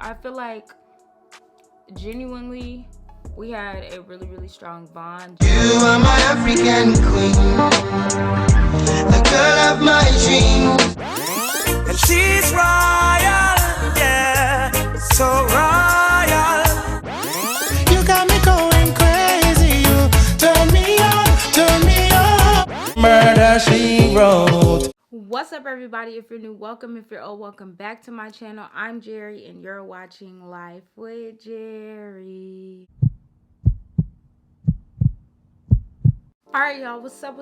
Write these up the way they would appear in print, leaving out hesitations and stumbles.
I feel like genuinely we had a really strong bond. You are my African queen, the girl of my dreams. And she's royal, yeah, so royal. You got me going crazy, you turn me on, murder she wrote. What's up, everybody? If you're new, welcome. If you're old, welcome back to my channel. I'm Jerry and you're watching Life with Jerry. Alright, y'all, what's up?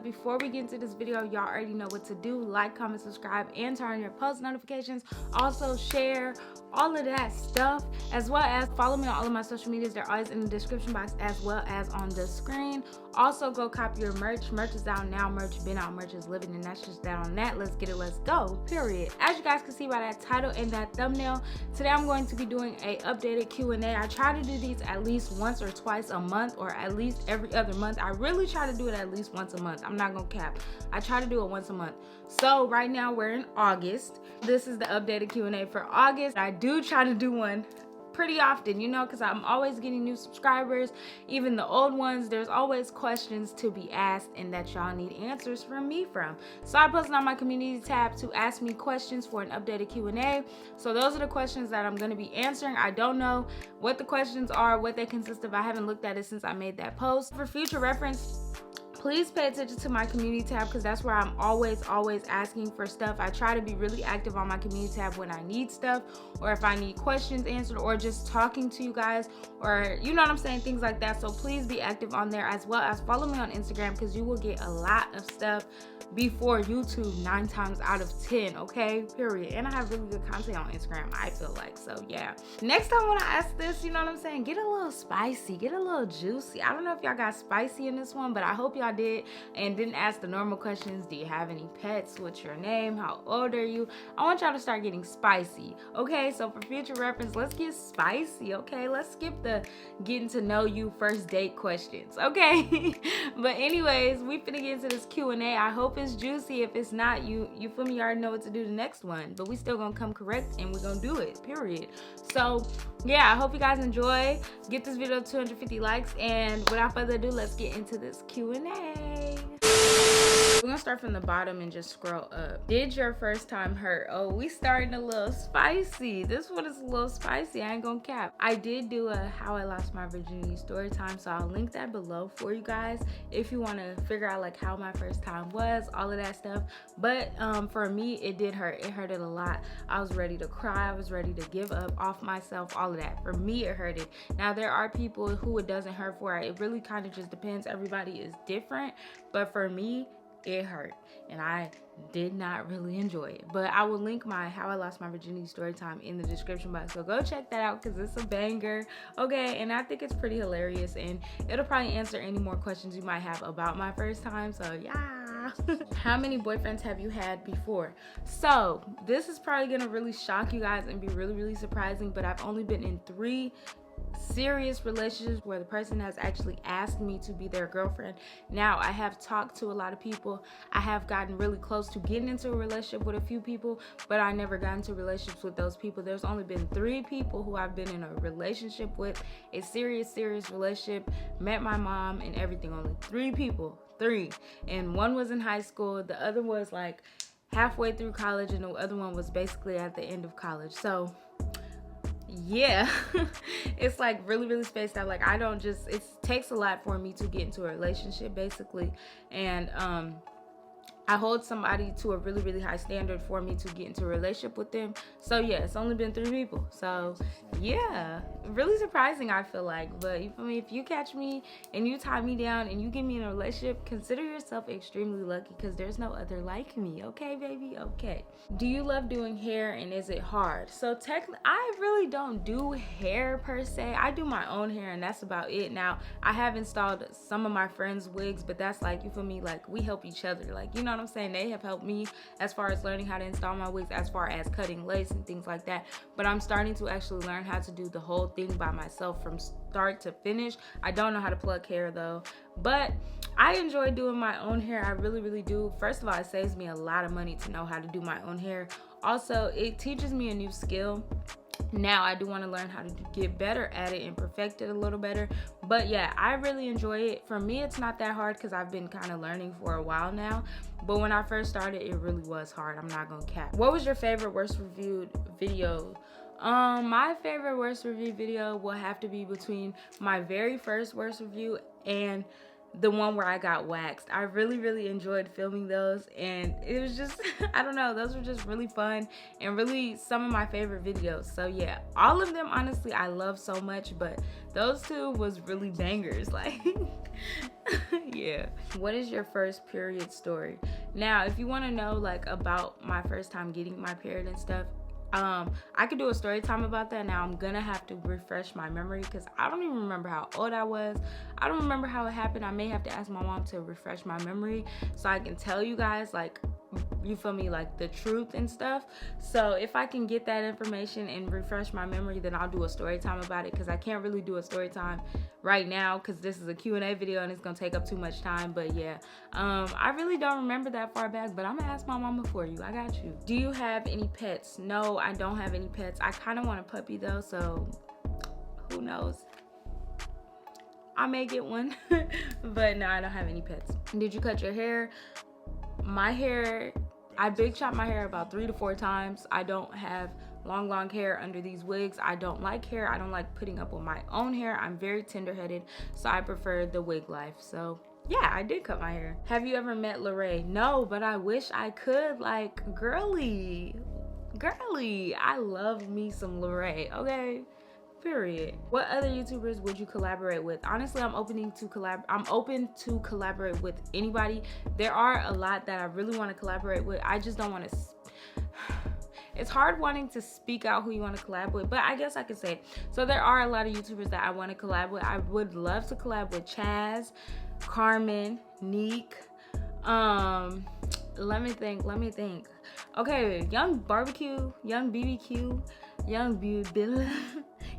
Before we get into this video, y'all already know what to do. Like, comment, subscribe, and turn on your post notifications. Also share all of that stuff, as well as follow me on all of my social medias. They're always in the description box as well as on the screen. Also go copy your merch. Merch is out now, merch been out, merch is living, and that's just that on that. Let's get it, let's go, period. As you guys can see by that title and that thumbnail, today I'm going to be doing a updated Q&A. I try to do these at least once or twice a month, or at least every other month. I really try to do it at least once a month. I'm not gonna cap. I try to do it once a month. So right now we're in August. This is the updated Q&A for August. I do try to do one pretty often, you know, because I'm always getting new subscribers, even the old ones. There's always questions to be asked and that y'all need answers from me from. So I posted on my community tab to ask me questions for an updated Q&A. So those are the questions that I'm going to be answering. I don't know what the questions are, what they consist of. I haven't looked at it since I made that post. For future reference, please pay attention to my community tab, because that's where I'm always asking for stuff. I try to be really active on my community tab when I need stuff, or if I need questions answered, or just talking to you guys, or you know what I'm saying, things like that. So please be active on there, as well as follow me on Instagram, because you will get a lot of stuff before YouTube 9 times out of 10, okay, period. And I have really good content on Instagram, I feel like. So yeah, next time when I ask this, you know what I'm saying, get a little spicy, get a little juicy. I don't know if y'all got spicy in this one, but I hope y'all did and didn't ask the normal questions. Do you have any pets? What's your name? How old are you? I want y'all to start getting spicy, okay? So for future reference, let's get spicy, okay? Let's skip the getting to know you first date questions, okay? But anyways, we finna get into this Q&A. I hope it's juicy. If it's not, you feel me, you already know what to do the next one, but we still gonna come correct and we're gonna do it, period. So yeah, I hope you guys enjoy. Get this video 250 likes, and without further ado, let's get into this Q&A. We're gonna start from the bottom and just scroll up. Did your first time hurt? Oh, we starting a little spicy. This one is a little spicy, I ain't gonna cap. I did do a how I lost my virginity story time, so I'll link that below for you guys if you want to figure out like how my first time was, all of that stuff. But for me, it did hurt. It hurted a lot. I was ready to cry. I was ready to give up off myself, all of that. For me, it hurted. Now there are people who it doesn't hurt for. It really kind of just depends. Everybody is different, but for me, it hurt and I did not really enjoy it. But I will link my how I lost my virginity story time in the description box, so go check that out because it's a banger, okay? And I think it's pretty hilarious, and it'll probably answer any more questions you might have about my first time. So yeah. How many boyfriends have you had before? So this is probably gonna really shock you guys and be really surprising, but I've only been in 3 serious relationships where the person has actually asked me to be their girlfriend. Now, I have talked to a lot of people. I have gotten really close to getting into a relationship with a few people, but I never got into relationships with those people. There's only been 3 people who I've been in a relationship with, a serious relationship, met my mom and everything. Only 3 people, 3. And one was in high school, the other was like halfway through college, and the other one was basically at the end of college. So yeah, it's like really spaced out. Like I don't just, it takes a lot for me to get into a relationship basically, and I hold somebody to a really high standard for me to get into a relationship with them. So yeah, it's only been 3 people. So yeah, really surprising, I feel like. But you feel me, if you catch me and you tie me down and you get me in a relationship, consider yourself extremely lucky, because there's no other like me, okay baby? Okay. Do you love doing hair, and is it hard? So technically, I really don't do hair per se. I do my own hair and that's about it. Now, I have installed some of my friends' wigs, but that's like, you feel me, like we help each other, like, you know what I'm saying? They have helped me as far as learning how to install my wigs, as far as cutting lace and things like that. But I'm starting to actually learn how to do the whole thing by myself from start to finish. I don't know how to plug hair though, but I enjoy doing my own hair. I really do. First of all, it saves me a lot of money to know how to do my own hair. Also, it teaches me a new skill. Now I do want to learn how to get better at it and perfect it a little better. But yeah, I really enjoy it. For me, it's not that hard because I've been kind of learning for a while now. But when I first started, it really was hard. I'm not gonna cap. What was your favorite worst reviewed video? My favorite worst review video will have to be between my very first worst review and the one where I got waxed. I really enjoyed filming those, and it was just I don't know, those were just really fun and really some of my favorite videos. So yeah, all of them honestly I love so much, but those two was really bangers, like yeah. What is your first period story? Now if you want to know like about my first time getting my period and stuff, I could do a story time about that. Now I'm gonna have to refresh my memory because I don't even remember how old I was. I don't remember how it happened. I may have to ask my mom to refresh my memory so I can tell you guys, like, you feel me, like the truth and stuff. So if I can get that information and refresh my memory, then I'll do a story time about it, because I can't really do a story time right now because this is a Q&A video and it's gonna take up too much time. But yeah, I really don't remember that far back, but I'm gonna ask my mama for you. I got you. Do you have any pets? No, I don't have any pets. I kind of want a puppy though, so who knows, I may get one. But no, I don't have any pets. Did you cut your hair? My hair, I big chop my hair about 3 to 4 times. I don't have long hair under these wigs. I don't like hair. I don't like putting up with my own hair. I'm very tender-headed, so I prefer the wig life. So yeah, I did cut my hair. Have you ever met Lorraine? No, but I wish I could. Like, girly, I love me some Lorraine, okay? Period. What other YouTubers would you collaborate with? Honestly, I'm open to collaborate with anybody. There are a lot that I really want to collaborate with. I just don't want to. It's hard wanting to speak out who you want to collab with, but I guess I could say it. So there are a lot of YouTubers that I want to collab with. I would love to collab with Chaz, Carmen, Neek. Let me think. Okay, Young Barbecue, Young BBQ,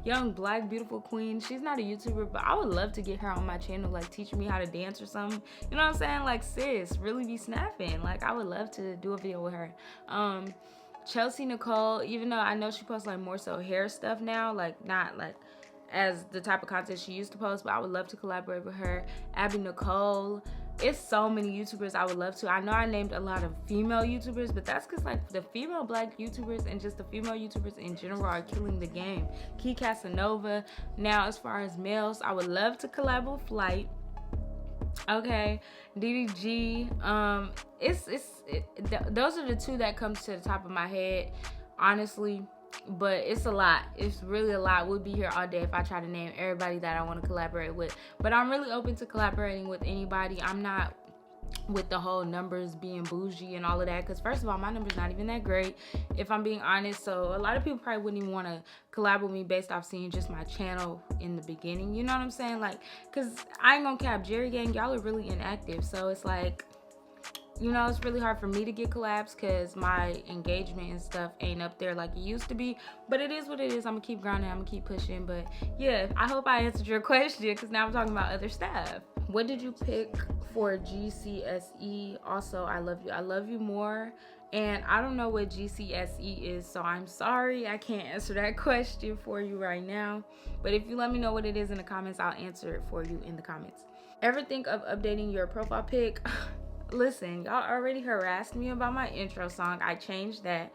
Young Black Beautiful Queen. She's not a YouTuber, but I would love to get her on my channel, like teaching me how to dance or something. You know what I'm saying? Like, sis, really be snapping. Like, I would love to do a video with her. Chelsea Nicole, even though I know she posts like more so hair stuff now, like not like as the type of content she used to post, but I would love to collaborate with her. Abby Nicole. It's so many YouTubers I would love to. I know I named a lot of female YouTubers, but that's because like the female Black YouTubers and just the female YouTubers in general are killing the game. Key Casanova. Now as far as males, I would love to collab with Flight. Okay, DDG. Those are the two that comes to the top of my head, honestly. But it's a lot. It's really a lot. We'll be here all day if I try to name everybody that I want to collaborate with. But I'm really open to collaborating with anybody. I'm not with the whole numbers being bougie and all of that, because first of all, my number's not even that great, if I'm being honest. So a lot of people probably wouldn't even want to collab with me based off seeing just my channel in the beginning. You know what I'm saying? Like, because I ain't gonna cap, Jerry Gang, y'all are really inactive. So it's like, you know, it's really hard for me to get collabs because my engagement and stuff ain't up there like it used to be. But it is what it is. I'm gonna keep grinding. I'm gonna keep pushing. But yeah, I hope I answered your question, because now I'm talking about other stuff. What did you pick for GCSE? Also, I love you more. And I don't know what GCSE is, so I'm sorry I can't answer that question for you right now. But if you let me know what it is in the comments, I'll answer it for you in the comments. Ever think of updating your profile pic? Listen, y'all already harassed me about my intro song. I changed that.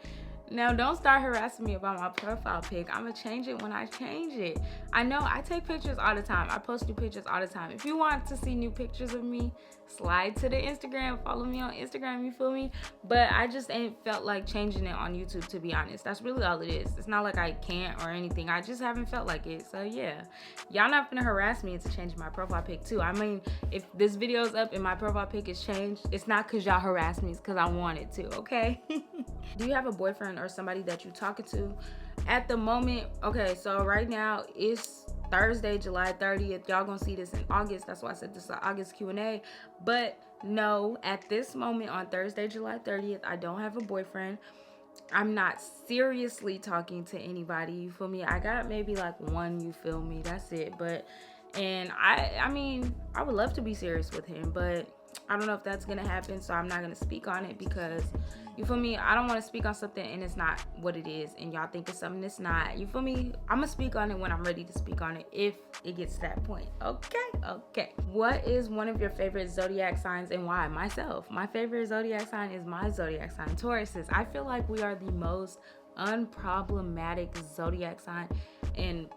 Now don't start harassing me about my profile pic. I'm gonna change it when I change it. I know I take pictures all the time. I post new pictures all the time. If you want to see new pictures of me, slide to the Instagram, follow me on Instagram, you feel me? But I just ain't felt like changing it on YouTube, to be honest. That's really all it is. It's not like I can't or anything. I just haven't felt like it. So yeah, y'all not gonna harass me into changing my profile pic too. I mean, if this video's up and my profile pic is changed, it's not because y'all harassed me, it's because I wanted to, okay? Do you have a boyfriend or somebody that you talking to? At the moment, okay, so right now it's Thursday, July 30th. Y'all gonna see this in August. That's why I said this is an August Q&A. But no, at this moment on Thursday, July 30th, I don't have a boyfriend. I'm not seriously talking to anybody, you feel me? I got maybe like one, you feel me? That's it. But, and I mean, I would love to be serious with him, but I don't know if that's gonna happen, so I'm not gonna speak on it because, you feel me, I don't want to speak on something and it's not what it is and y'all think it's something it's not. You feel me? I'm gonna speak on it when I'm ready to speak on it, if it gets to that point. Okay. What is one of your favorite zodiac signs and why? Myself. My favorite zodiac sign is my zodiac sign, Tauruses. I feel like we are the most unproblematic zodiac sign and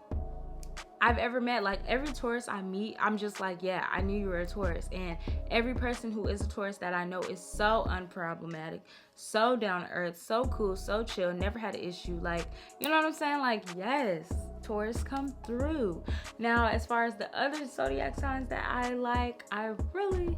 I've ever met. Like, every Taurus I meet, I'm just like, yeah, I knew you were a Taurus. And every person who is a Taurus that I know is so unproblematic, so down to earth, so cool, so chill, never had an issue. Like, you know what I'm saying? Like, yes, Taurus come through. Now, as far as the other zodiac signs that I like, I really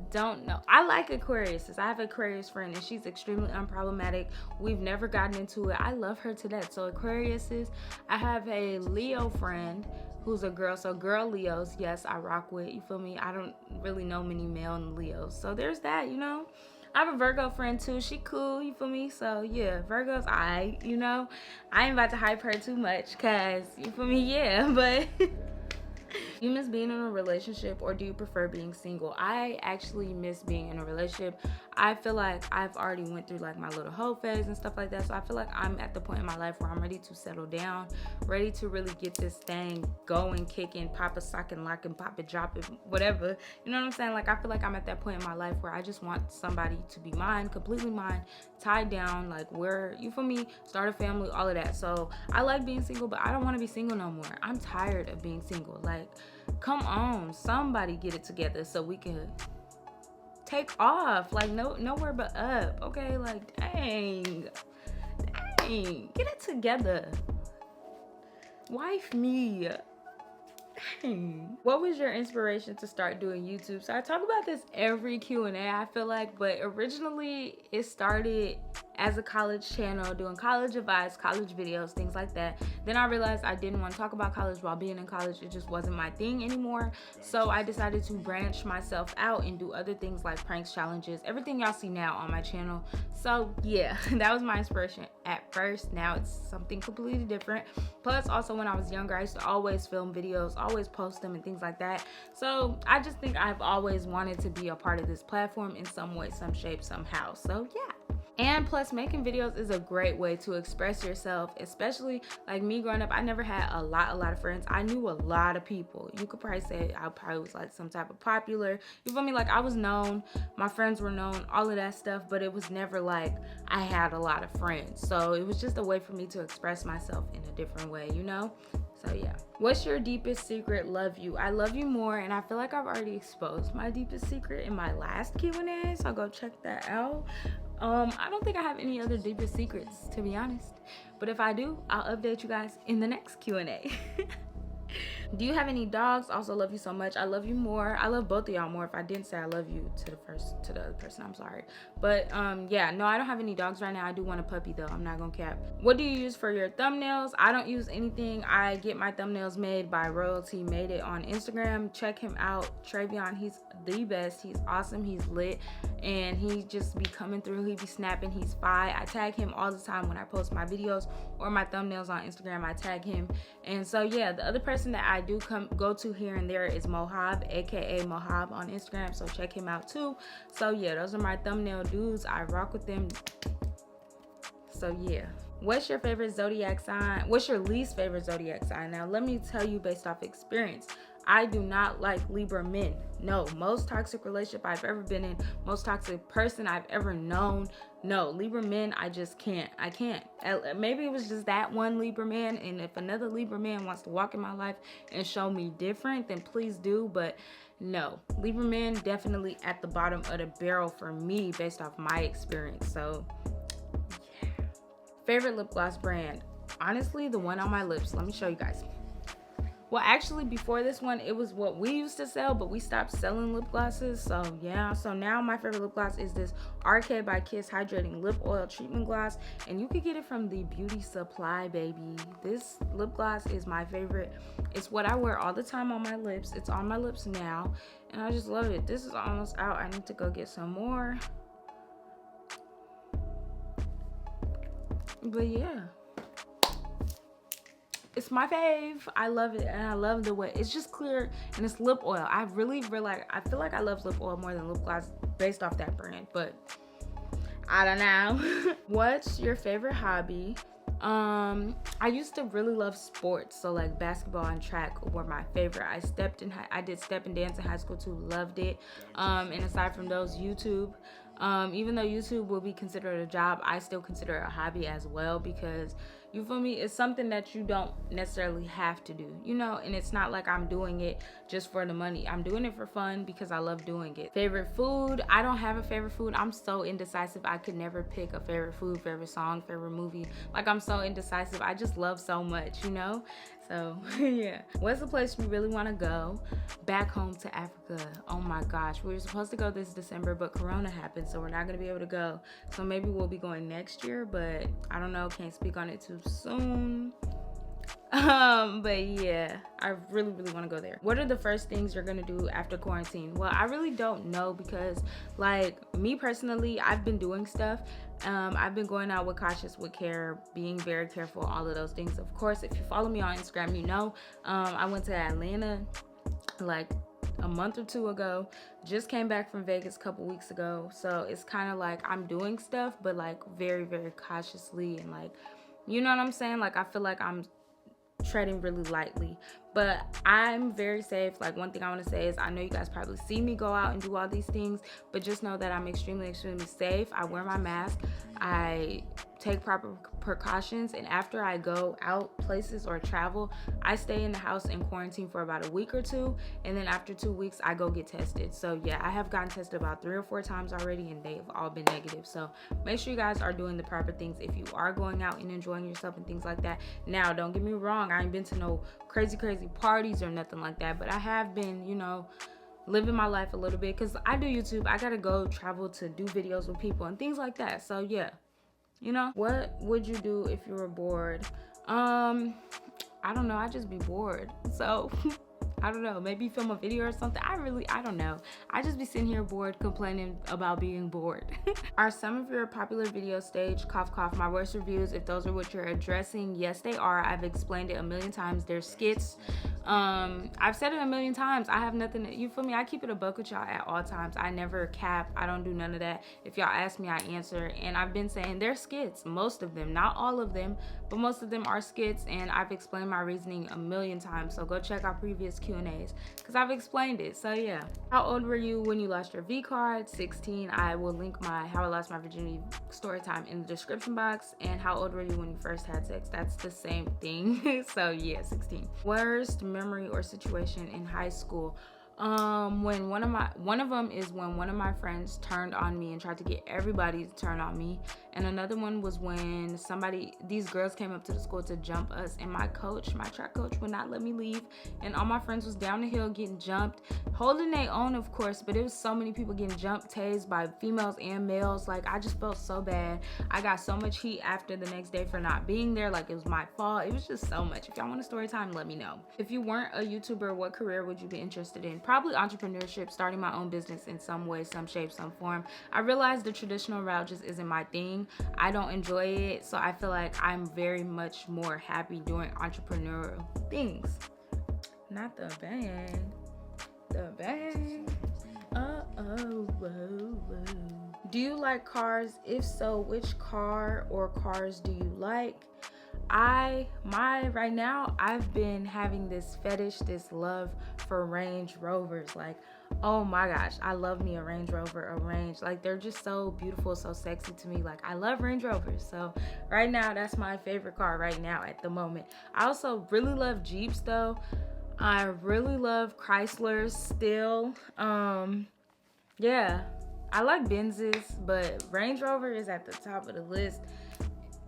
don't know. I like Aquariuses. I have an Aquarius friend and she's extremely unproblematic. We've never gotten into it. I love her to death. So Aquariuses. I have a Leo friend who's a girl. So girl Leos, yes, I rock with. You feel me? I don't really know many male Leos. So there's that, you know. I have a Virgo friend too. She cool, you feel me? So yeah, Virgo's I, you know. I ain't about to hype her too much cause, you feel me? Yeah, but you miss being in a relationship or do you prefer being single? I actually miss being in a relationship. I feel like I've already went through like my little hoe phase and stuff like that. So I feel like I'm at the point in my life where I'm ready to settle down, ready to really get this thing going, kicking, pop a sock and lock and pop it, drop it, whatever. You know what I'm saying? Like, I feel like I'm at that point in my life where I just want somebody to be mine, completely mine, tied down, like where, you feel me, start a family, all of that. So I like being single, but I don't want to be single no more. I'm tired of being single. Like, come on, somebody get it together so we can take off. Like, nowhere but up. Okay, like, dang, get it together. Wife me. Dang. What was your inspiration to start doing YouTube? So I talk about this every Q&A, I feel like, but originally it started as a college channel, doing college advice, college videos, things like that. Then I realized I didn't want to talk about college while being in college. It just wasn't my thing anymore. So I decided to branch myself out and do other things like pranks, challenges, everything y'all see now on my channel. So yeah, that was my inspiration at first. Now it's something completely different. Plus, also when I was younger, I used to always film videos, always post them and things like that. So I just think I've always wanted to be a part of this platform in some way, some shape, somehow. So yeah. And plus, making videos is a great way to express yourself, especially like me growing up. I never had a lot of friends. I knew a lot of people. You could probably say I probably was like some type of popular, you feel me? Like, I was known, my friends were known, all of that stuff, but it was never like I had a lot of friends. So it was just a way for me to express myself in a different way, you know? So yeah. What's your deepest secret? Love you. I love you more, and I feel like I've already exposed my deepest secret in my last Q&A, so go check that out. I don't think I have any other deepest secrets, to be honest, but if I do, I'll update you guys in the next Q&A. Do you have any dogs? Also love you so much. I love you more. I love both of y'all more. If I didn't say I love you to the other person, I'm sorry. But yeah, no, I don't have any dogs right now. I do want a puppy though. I'm not gonna cap. What do you use for your thumbnails? I don't use anything. I get my thumbnails made by Royalty Made It on Instagram. Check him out, Travion. He's the best. He's awesome. He's lit, and he just be coming through. He be snapping. He's fire. I tag him all the time when I post my videos or my thumbnails on Instagram. I tag him. And so yeah, the other person that I do go to here and there is Mohab, aka Mohab on Instagram, so check him out too. So yeah, those are my thumbnail dudes. I rock with them. So yeah. What's your favorite zodiac sign? What's your least favorite zodiac sign? Now let me tell you, based off experience, I do not like Libra men. No, most toxic relationship I've ever been in, most toxic person I've ever known, no, Libra men, I just can't. I can't. Maybe it was just that one Libra man, and if another Libra man wants to walk in my life and show me different, then please do, but no. Libra men definitely at the bottom of the barrel for me based off my experience. So yeah. Favorite lip gloss brand? Honestly, the one on my lips. Let me show you guys. Well, actually, before this one, it was what we used to sell, but we stopped selling lip glosses. So yeah, so now my favorite lip gloss is this RK by Kiss Hydrating Lip Oil Treatment Gloss, and you could get it from the Beauty Supply, baby. This lip gloss is my favorite. It's what I wear all the time on my lips. It's on my lips now, and I just love it. This is almost out. I need to go get some more. But yeah. it's my fave. I love it, and I love the way it's just clear, and it's lip oil. I really realize, I feel like I love lip oil more than lip gloss based off that brand, but I don't know. What's your favorite hobby? I used to really love sports, so like basketball and track were my favorite. I did step and dance in high school too, loved it. And aside from those, YouTube. Even though YouTube will be considered a job, I still consider it a hobby as well, because you feel me, it's something that you don't necessarily have to do, you know, and it's not like I'm doing it just for the money. I'm doing it for fun because I love doing it. Favorite food? I don't have a favorite food. I'm so indecisive. I could never pick a favorite food, favorite song, favorite movie. Like, I'm so indecisive. I just love so much, you know? So yeah. What's the place you really want to go? Back home to Africa. Oh my gosh, we were supposed to go this December, but Corona happened, so we're not gonna be able to go. So maybe we'll be going next year, but I don't know, can't speak on it too soon. But yeah, I really want to go there. What are the first things you're gonna do after quarantine? Well, I really don't know, because like me personally, I've been doing stuff. I've been going out with cautious, with care, being very careful, all of those things. Of course, if you follow me on Instagram, you know, I went to Atlanta like a month or two ago, just came back from Vegas a couple weeks ago. So it's kind of like I'm doing stuff, but like very cautiously, and like, you know what I'm saying? Like, I feel like I'm treading really lightly, but I'm very safe. Like, one thing I want to say is, I know you guys probably see me go out and do all these things, but just know that I'm extremely safe. I wear my mask, I take proper precautions, and after I go out places or travel, I stay in the house in quarantine for about a week or two, and then after 2 weeks I go get tested. So yeah, I have gotten tested about 3 or 4 times already, and they've all been negative. So make sure you guys are doing the proper things if you are going out and enjoying yourself and things like that. Now, don't get me wrong, I ain't been to no crazy parties or nothing like that, but I have been, you know, living my life a little bit, because I do YouTube. I gotta go travel to do videos with people and things like that. So yeah, you know. What would you do if you were bored? I don't know, I'd just be bored. So I don't know, maybe film a video or something. I don't know. I just be sitting here bored, complaining about being bored. Are some of your popular videos staged? Cough cough. My worst reviews, if those are what you're addressing, yes they are. I've explained it a million times. They're skits. I've said it a million times. I have nothing to, you feel me? I keep it a buck with y'all at all times. I never cap. I don't do none of that. If y'all ask me, I answer. And I've been saying they're skits, most of them, not all of them, but most of them are skits, and I've explained my reasoning a million times. So go check out previous Q&As, because I've explained it. So yeah. How old were you when you lost your V card? 16. I will link my how I lost my virginity story time in the description box. And how old were you when you first had sex? That's the same thing. So yeah, 16. Worst memory or situation in high school? When one of them is when one of my friends turned on me and tried to get everybody to turn on me, and another one was when these girls came up to the school to jump us, and my track coach would not let me leave, and all my friends was down the hill getting jumped, holding their own of course, but it was so many people getting jumped, tased by females and males. Like, I just felt so bad. I got so much heat after the next day for not being there, like it was my fault. It was just so much. If y'all want a story time, let me know. If you weren't a YouTuber, what career would you be interested in? Probably entrepreneurship, starting my own business in some way, some shape, some form. I realized the traditional route just isn't my thing. I don't enjoy it, so I feel like I'm very much more happy doing entrepreneurial things. Not the bang. The bang. Whoa. Do you like cars? If so, which car or cars do you like? Right now, I've been having this fetish, this love for Range Rovers. Like, oh my gosh, I love me a Range Rover, like they're just so beautiful, so sexy to me. Like, I love Range Rovers. So right now, that's my favorite car right now at the moment. I also really love Jeeps though. I really love Chryslers still. Yeah, I like Benzes, but Range Rover is at the top of the list.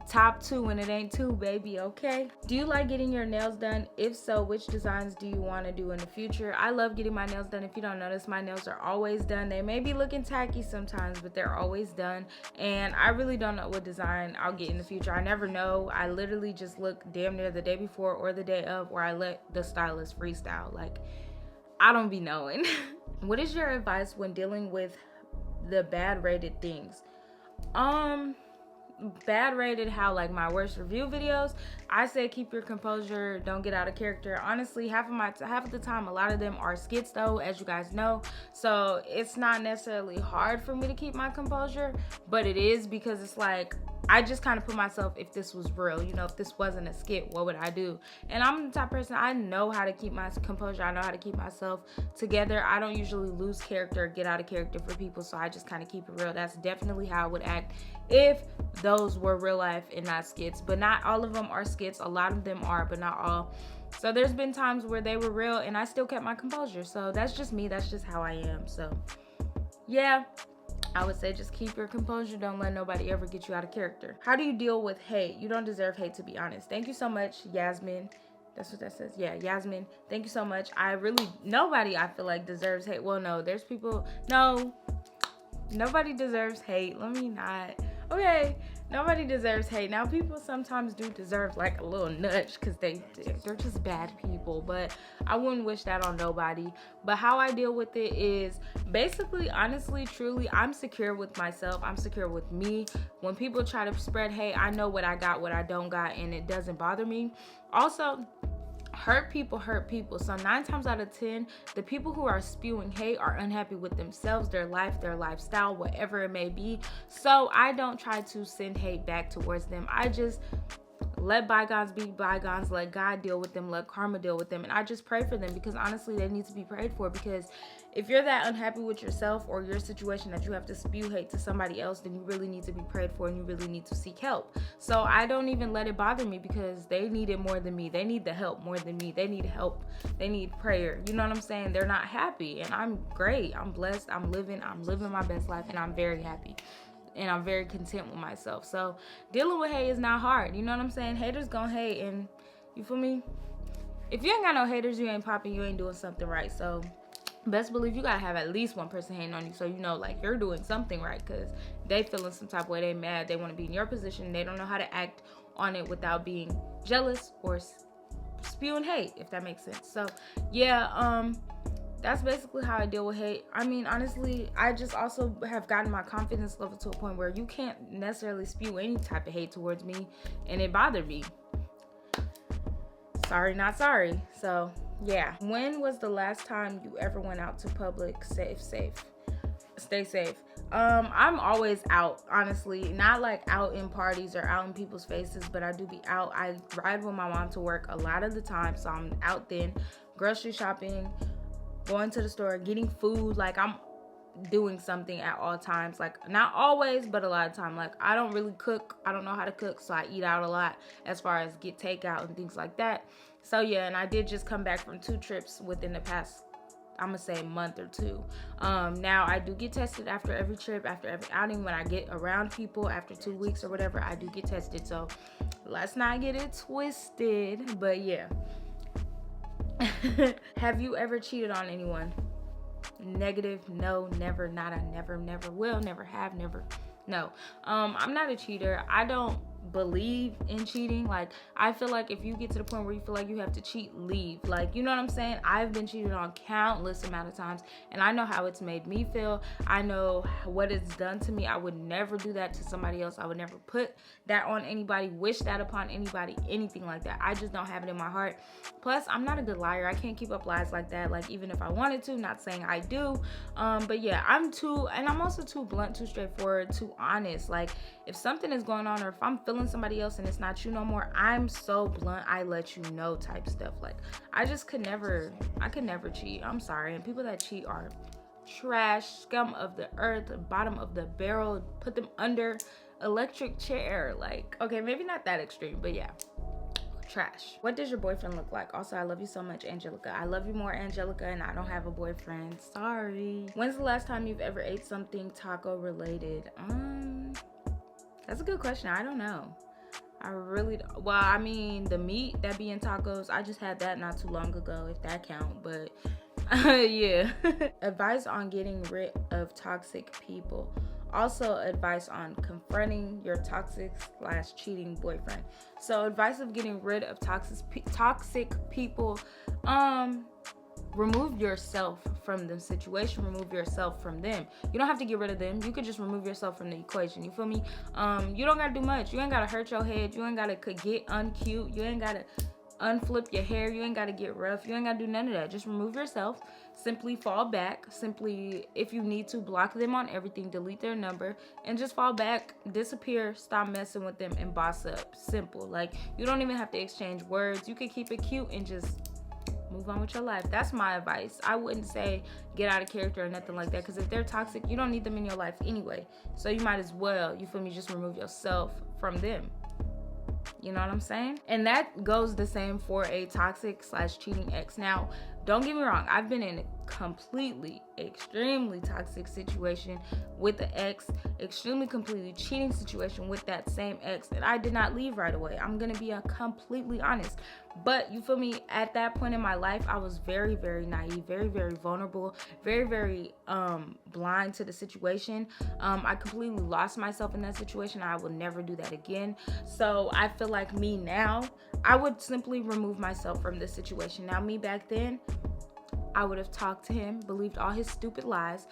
Top 2 when it ain't 2, baby, okay? Do you like getting your nails done? If so, which designs do you want to do in the future? I love getting my nails done. If you don't notice, my nails are always done. They may be looking tacky sometimes, but they're always done. And I really don't know what design I'll get in the future. I never know. I literally just look damn near the day before or the day of, or I let the stylist freestyle. Like, I don't be knowing. What is your advice when dealing with the bad rated things? bad rated how like my worst review videos, I say keep your composure, don't get out of character. Honestly, half of the time, a lot of them are skits though, as you guys know, so it's not necessarily hard for me to keep my composure, but it is because it's like I just kind of put myself, if this was real, you know, if this wasn't a skit, what would I do? And I'm the type of person, I know how to keep my composure. I know how to keep myself together. I don't usually lose character, get out of character for people, so I just kind of keep it real. That's definitely how I would act if those were real life and not skits. But not all of them are skits. A lot of them are, but not all. So there's been times where they were real and I still kept my composure. So that's just me. That's just how I am. So yeah. I would say just keep your composure. Don't let nobody ever get you out of character. How do you deal with hate? You don't deserve hate, to be honest. Thank you so much, Yasmin. That's what that says. Yeah, Yasmin. Thank you so much. Nobody I feel like deserves hate. Well, no, there's people. No, nobody deserves hate. Let me not. Okay, nobody deserves hate. Now, people sometimes do deserve like a little nudge because they're just bad people, but I wouldn't wish that on nobody. But how I deal with it is basically, honestly, truly, I'm secure with myself. I'm secure with me. When people try to spread hate, I know what I got, what I don't got, and it doesn't bother me. Also, hurt people. So 9 times out of 10, the people who are spewing hate are unhappy with themselves, their life, their lifestyle, whatever it may be. So I don't try to send hate back towards them. I just let bygones be bygones, let God deal with them, let karma deal with them, and I just pray for them, because honestly they need to be prayed for. Because if you're that unhappy with yourself or your situation that you have to spew hate to somebody else, then you really need to be prayed for and you really need to seek help. So I don't even let it bother me, because they need it more than me. They need the help more than me. They need help. They need prayer. You know what I'm saying? They're not happy, and I'm great. I'm blessed. I'm living my best life, and I'm very happy. And I'm very content with myself. So dealing with hate is not hard. You know what I'm saying? Haters gonna hate, and you feel me? If you ain't got no haters, you ain't popping, you ain't doing something right. So best believe you gotta have at least one person hating on you, so you know like you're doing something right, because they feeling some type of way, they mad, they want to be in your position, they don't know how to act on it without being jealous or spewing hate, if that makes sense. So yeah, that's basically how I deal with hate. I mean, honestly, I just also have gotten my confidence level to a point where you can't necessarily spew any type of hate towards me and it bothered me. Sorry, not sorry. So yeah. When was the last time you ever went out to public? Stay safe. I'm always out, honestly. Not like out in parties or out in people's faces, but I do be out. I ride with my mom to work a lot of the time, so I'm out then. Grocery shopping, going to the store, getting food. Like, I'm doing something at all times. Like, not always, but a lot of time. Like, I don't really cook. I don't know how to cook, so I eat out a lot as far as get takeout and things like that. So yeah, and I did just come back from 2 trips within the past, I'm gonna say, month or 2. Now I do get tested after every trip, after every outing. When I get around people after 2 weeks or whatever, I do get tested. So let's not get it twisted. But yeah. Have you ever cheated on anyone? Negative. No, never, nada, never will, never have, never. No. I'm not a cheater. I don't believe in cheating. Like, I feel like if you get to the point where you feel like you have to cheat, leave. Like, you know what I'm saying? I've been cheated on countless amount of times, and I know how it's made me feel. I know what it's done to me. I would never do that to somebody else. I would never put that on anybody, wish that upon anybody, anything like that. I just don't have it in my heart. Plus, I'm not a good liar. I can't keep up lies like that. Like, even if I wanted to, not saying I do. But yeah, I'm also too blunt, too straightforward, too honest. Like, if something is going on, or if I'm feeling somebody else and it's not you no more, I'm so blunt, I let you know type stuff. Like, I could never cheat. I'm sorry. And people that cheat are trash, scum of the earth, bottom of the barrel, put them under electric chair. Like, okay, maybe not that extreme, but yeah, trash. What does your boyfriend look like? Also, I love you so much, Angelica. I love you more, Angelica, and I don't have a boyfriend. Sorry. When's the last time you've ever ate something taco related? That's a good question. I don't know. I really don't. Well, I mean, the meat that be in tacos, I just had that not too long ago, if that count. But yeah. Advice on getting rid of toxic people. Also, advice on confronting your toxic/cheating boyfriend. So, advice of getting rid of toxic people. remove yourself from the situation, remove yourself from them. You don't have to get rid of them. You could just remove yourself from the equation. You feel me? You don't gotta do much. You ain't gotta hurt your head. You ain't gotta get uncute. You ain't gotta unflip your hair. You ain't gotta get rough. You ain't gotta do none of that. Just remove yourself. Simply fall back. Simply, if you need to, block them on everything, delete their number, and just fall back, disappear, stop messing with them, and boss up. Simple. Like, you don't even have to exchange words. You could keep it cute and just move on with your life. That's my advice. I wouldn't say get out of character or nothing like that, because if they're toxic, you don't need them in your life anyway. So you might as well, you feel me, just remove yourself from them. You know what I'm saying? And that goes the same for a toxic / cheating ex. Now, don't get me wrong. I've been in a completely, extremely toxic situation with the ex, extremely, completely cheating situation with that same ex that I did not leave right away. I'm going to be completely honest. But you feel me? At that point in my life, I was very, very naive, very, very vulnerable, very, very blind to the situation. I completely lost myself in that situation. I will never do that again. So I feel like me now, I would simply remove myself from this situation. Now, me back then, I would have talked to him, believed all his stupid lies,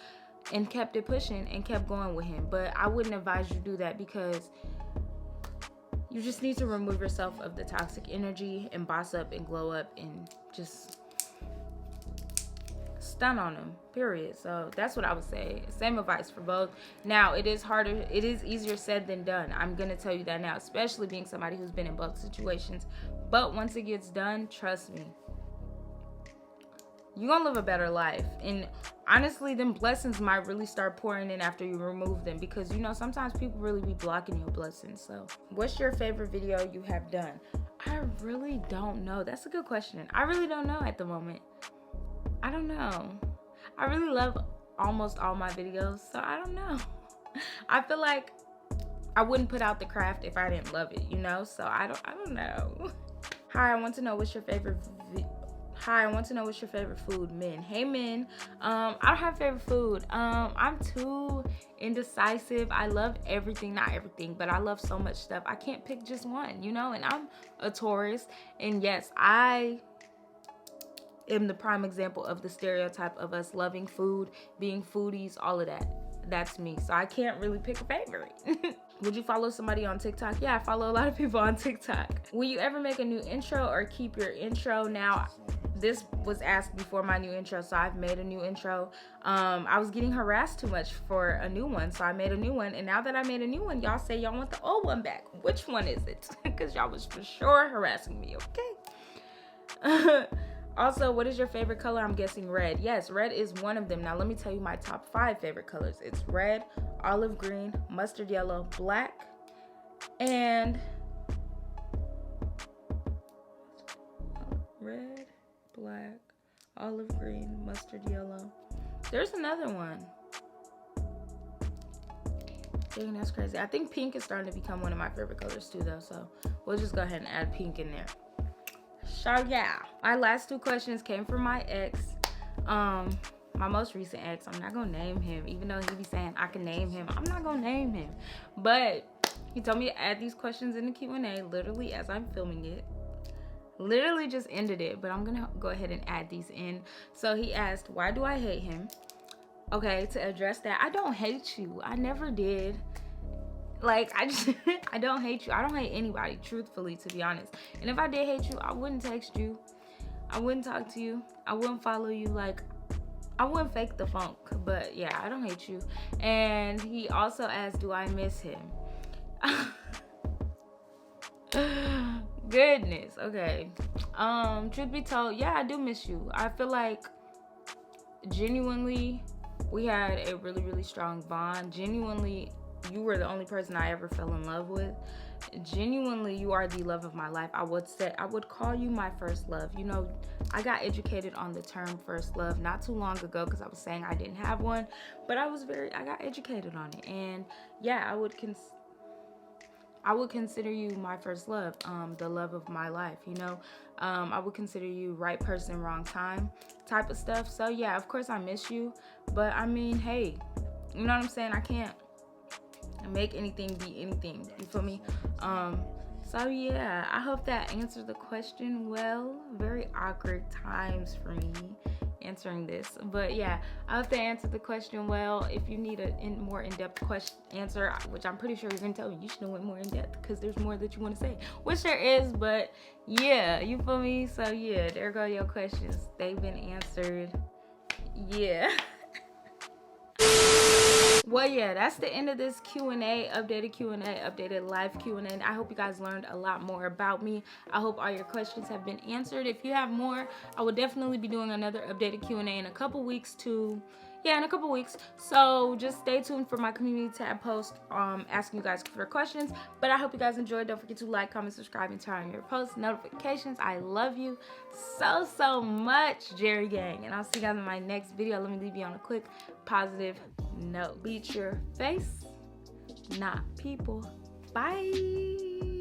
and kept it pushing and kept going with him. But I wouldn't advise you to do that, because you just need to remove yourself of the toxic energy and boss up and glow up and just stun on them, period. So that's what I would say. Same advice for both. Now, it is harder, it is easier said than done. I'm gonna tell you that now, especially being somebody who's been in both situations. But once it gets done, trust me, you're gonna live a better life. And honestly, them blessings might really start pouring in after you remove them, because you know, sometimes people really be blocking your blessings. So what's your favorite video you have done? I really don't know. That's a good question. I really don't know at the moment. I don't know. I really love almost all my videos, so I don't know. I feel like I wouldn't put out the craft if I didn't love it, you know? So I don't know. Hi, I want to know what's your favorite food. Men. Hey, men. I don't have favorite food. I'm too indecisive. I love everything. Not everything, but I love so much stuff. I can't pick just one, you know? And I'm a Taurus. And yes, I am the prime example of the stereotype of us loving food, being foodies, all of that. That's me. So I can't really pick a favorite. Would you follow somebody on TikTok? Yeah, I follow a lot of people on TikTok. Will you ever make a new intro or keep your intro? Now, this was asked before my new intro, so I've made a new intro. I was getting harassed too much for a new one, so I made a new one. And now that I made a new one, y'all say y'all want the old one back. Which one is it? Because y'all was for sure harassing me, okay? Also, what is your favorite color? I'm guessing red. Yes, red is one of them. Now, let me tell you my top 5 favorite colors. It's red, olive green, mustard yellow, black, and red, black, olive green, mustard yellow. There's another one. Dang, that's crazy. I think pink is starting to become one of my favorite colors too, though. So we'll just go ahead and add pink in there. So yeah, my last 2 questions came from my ex, my most recent ex. I'm not gonna name him, even though he be saying I can name him. I'm not gonna name him, but he told me to add these questions in the Q&A literally as I'm filming it. Literally just ended it, but I'm gonna go ahead and add these in. So he asked, why do I hate him? Okay, to address that, I don't hate you. I never did. Like, I don't hate you. I don't hate anybody, truthfully, to be honest. And if I did hate you, I wouldn't text you. I wouldn't talk to you. I wouldn't follow you. Like, I wouldn't fake the funk. But yeah, I don't hate you. And he also asked, do I miss him? Goodness. Okay. Truth be told, yeah, I do miss you. I feel like genuinely we had a really, really strong bond. Genuinely, you were the only person I ever fell in love with. Genuinely, you are the love of my life. I would call you my first love. You know, I got educated on the term first love not too long ago, because I was saying I didn't have one, but I got educated on it. And yeah, I would consider you my first love, the love of my life, you know. I would consider you right person, wrong time type of stuff. So yeah, of course I miss you, but I mean, hey, you know what I'm saying? I can't make anything be anything, you feel me? So yeah, I hope that answered the question well. Very awkward times for me answering this. But yeah, I hope they answered the question well. If you need a more in-depth question answer, which I'm pretty sure you're gonna tell me, you should know it more in depth because there's more that you want to say, which there is. But yeah, you feel me? So yeah, there go your questions. They've been answered. Yeah. Well, yeah, that's the end of this Q&A, updated live Q&A. I hope you guys learned a lot more about me. I hope all your questions have been answered. If you have more, I will definitely be doing another updated Q&A in a couple weeks too. Yeah, in a couple weeks. So just stay tuned for my community tab post asking you guys for questions. But I hope you guys enjoyed. Don't forget to like, comment, subscribe, and turn on your post notifications. I love you so much, Jerry Gang. And I'll see you guys in my next video. Let me leave you on a quick positive note. Beat your face, not people. Bye.